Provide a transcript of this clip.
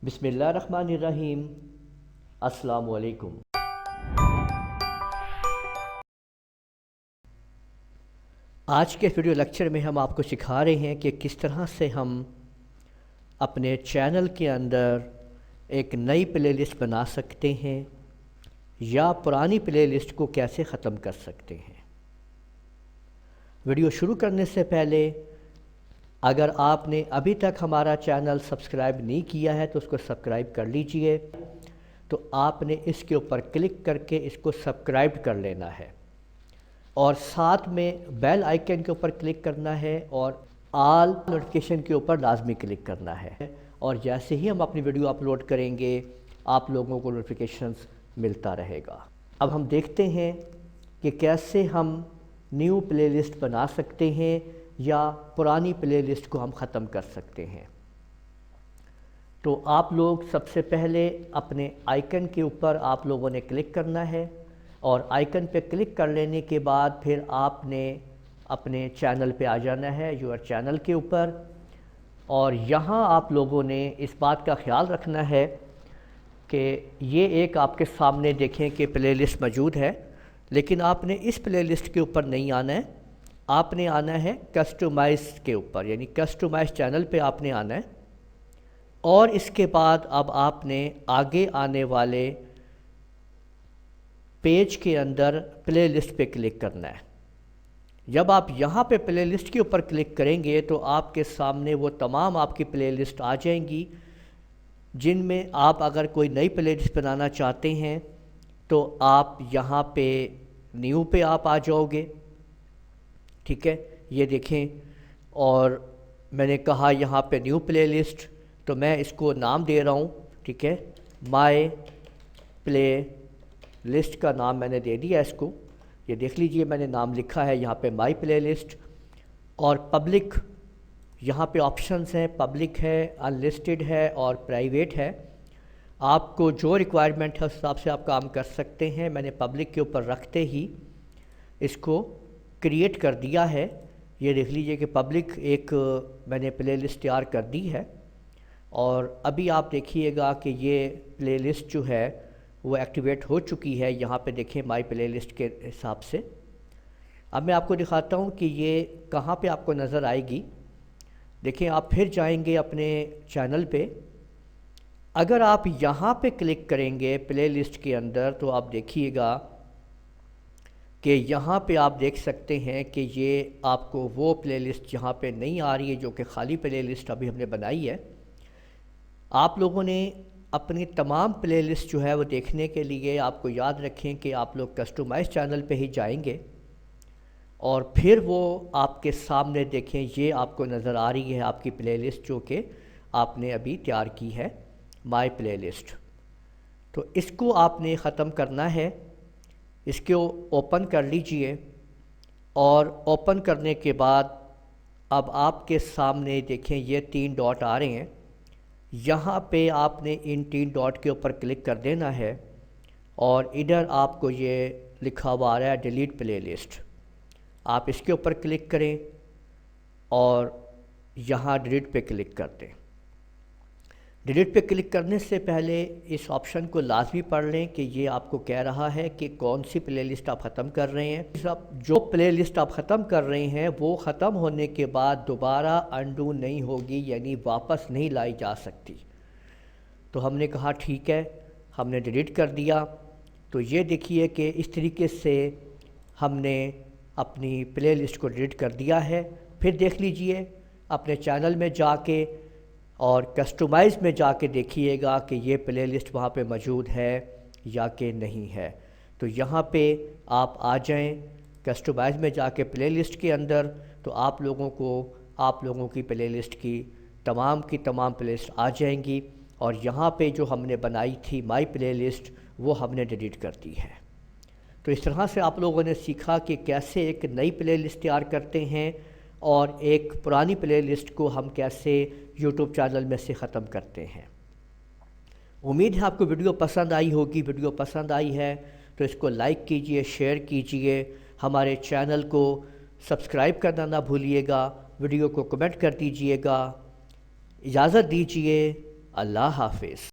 बिस्मिल्लाहिर्रहमानिर्रहीम। अस्सलामु अलैकुम। आज के वीडियो लेक्चर में हम आपको सिखा रहे हैं कि किस तरह से हम अपने चैनल के अंदर एक नई प्लेलिस्ट बना सकते हैं या पुरानी प्लेलिस्ट को कैसे ख़त्म कर सकते हैं। वीडियो शुरू करने से पहले अगर आपने अभी तक हमारा चैनल सब्सक्राइब नहीं किया है तो उसको सब्सक्राइब कर लीजिए। तो आपने इसके ऊपर क्लिक करके इसको सब्सक्राइब कर लेना है और साथ में बेल आइकन के ऊपर क्लिक करना है और ऑल नोटिफिकेशन के ऊपर लाजमी क्लिक करना है। और जैसे ही हम अपनी वीडियो अपलोड करेंगे आप लोगों को नोटिफिकेशंस मिलता रहेगा। अब हम देखते हैं कि कैसे हम न्यू प्लेलिस्ट बना सकते हैं या पुरानी प्लेलिस्ट को हम ख़त्म कर सकते हैं। तो आप लोग सबसे पहले अपने आइकन के ऊपर आप लोगों ने क्लिक करना है और आइकन पे क्लिक कर लेने के बाद फिर आपने अपने चैनल पे आ जाना है, योर चैनल के ऊपर। और यहाँ आप लोगों ने इस बात का ख्याल रखना है कि ये एक आपके सामने देखें कि प्लेलिस्ट मौजूद है, लेकिन आपने इस प्लेलिस्ट के ऊपर नहीं आना है। आपने आना है कस्टमाइज़ के ऊपर, यानी कस्टमाइज़ चैनल पे आपने आना है। और इसके बाद अब आपने आगे आने वाले पेज के अंदर प्लेलिस्ट पे क्लिक करना है। जब आप यहाँ पे प्लेलिस्ट के ऊपर क्लिक करेंगे तो आपके सामने वो तमाम आपकी प्लेलिस्ट आ जाएंगी जिनमें आप अगर कोई नई प्लेलिस्ट बनाना चाहते हैं तो आप यहाँ पे न्यू पे आप आ जाओगे। ठीक है, ये देखें और मैंने कहा यहाँ पे न्यू प्लेलिस्ट, तो मैं इसको नाम दे रहा हूँ। ठीक है, माय प्ले लिस्ट का नाम मैंने दे दिया इसको। ये देख लीजिए मैंने नाम लिखा है यहाँ पे माय प्ले लिस्ट। और पब्लिक यहाँ पे ऑप्शंस हैं, पब्लिक है, अनलिस्टेड है और प्राइवेट है। आपको जो रिक्वायरमेंट है उस हिसाब से आप काम कर सकते हैं। मैंने पब्लिक के ऊपर रखते ही इसको क्रिएट कर दिया है। ये देख लीजिए कि पब्लिक एक मैंने प्लेलिस्ट तैयार कर दी है। और अभी आप देखिएगा कि ये प्लेलिस्ट जो है वो एक्टिवेट हो चुकी है। यहाँ पे देखें माय प्लेलिस्ट के हिसाब से। अब मैं आपको दिखाता हूँ कि ये कहाँ पे आपको नज़र आएगी। देखें, आप फिर जाएंगे अपने चैनल पे। अगर आप यहाँ पे क्लिक करेंगे प्लेलिस्ट के अंदर तो आप देखिएगा कि यहाँ पे आप देख सकते हैं कि ये आपको वो प्लेलिस्ट यहाँ पे नहीं आ रही है जो कि खाली प्लेलिस्ट अभी हमने बनाई है। आप लोगों ने अपनी तमाम प्लेलिस्ट जो है वो देखने के लिए आपको याद रखें कि आप लोग कस्टमाइज़ चैनल पे ही जाएंगे और फिर वो आपके सामने देखें ये आपको नज़र आ रही है आपकी प्लेलिस्ट जो कि आपने अभी तैयार की है, माय प्लेलिस्ट। तो इसको आपने ख़त्म करना है। इसको ओपन कर लीजिए और ओपन करने के बाद अब आपके सामने देखें ये 3 डॉट आ रहे हैं। यहाँ पे आपने इन 3 डॉट के ऊपर क्लिक कर देना है और इधर आपको ये लिखा हुआ आ रहा है डिलीट प्लेलिस्ट। आप इसके ऊपर क्लिक करें और यहाँ डिलीट पे क्लिक कर दें। डिलीट पे क्लिक करने से पहले इस ऑप्शन को लाजमी पढ़ लें कि ये आपको कह रहा है कि कौन सी प्लेलिस्ट आप ख़त्म कर रहे हैं। सब जो प्लेलिस्ट आप ख़त्म कर रहे हैं वो ख़त्म होने के बाद दोबारा अंडू नहीं होगी, यानी वापस नहीं लाई जा सकती। तो हमने कहा ठीक है, हमने डिलीट कर दिया। तो ये देखिए कि इस तरीके से हमने अपनी प्लेलिस्ट को डिलीट कर दिया है। फिर देख लीजिए अपने चैनल में जाके और कस्टमाइज़ में जाके देखिएगा कि ये प्लेलिस्ट वहाँ पे मौजूद है या कि नहीं है। तो यहाँ पे आप आ जाएं कस्टमाइज़ में जाके प्लेलिस्ट के अंदर, तो आप लोगों की प्लेलिस्ट की तमाम प्लेलिस्ट आ जाएंगी। और यहाँ पे जो हमने बनाई थी माय प्लेलिस्ट वो हमने डिलीट कर दी है। तो इस तरह से आप लोगों ने सीखा कि कैसे एक नई प्लेलिस्ट तैयार करते हैं और एक पुरानी प्लेलिस्ट को हम कैसे यूट्यूब चैनल में से ख़त्म करते हैं। उम्मीद है आपको वीडियो पसंद आई होगी। वीडियो पसंद आई है तो इसको लाइक कीजिए, शेयर कीजिए, हमारे चैनल को सब्सक्राइब करना ना भूलिएगा, वीडियो को कमेंट कर दीजिएगा। इजाज़त दीजिए। अल्लाह हाफिज़।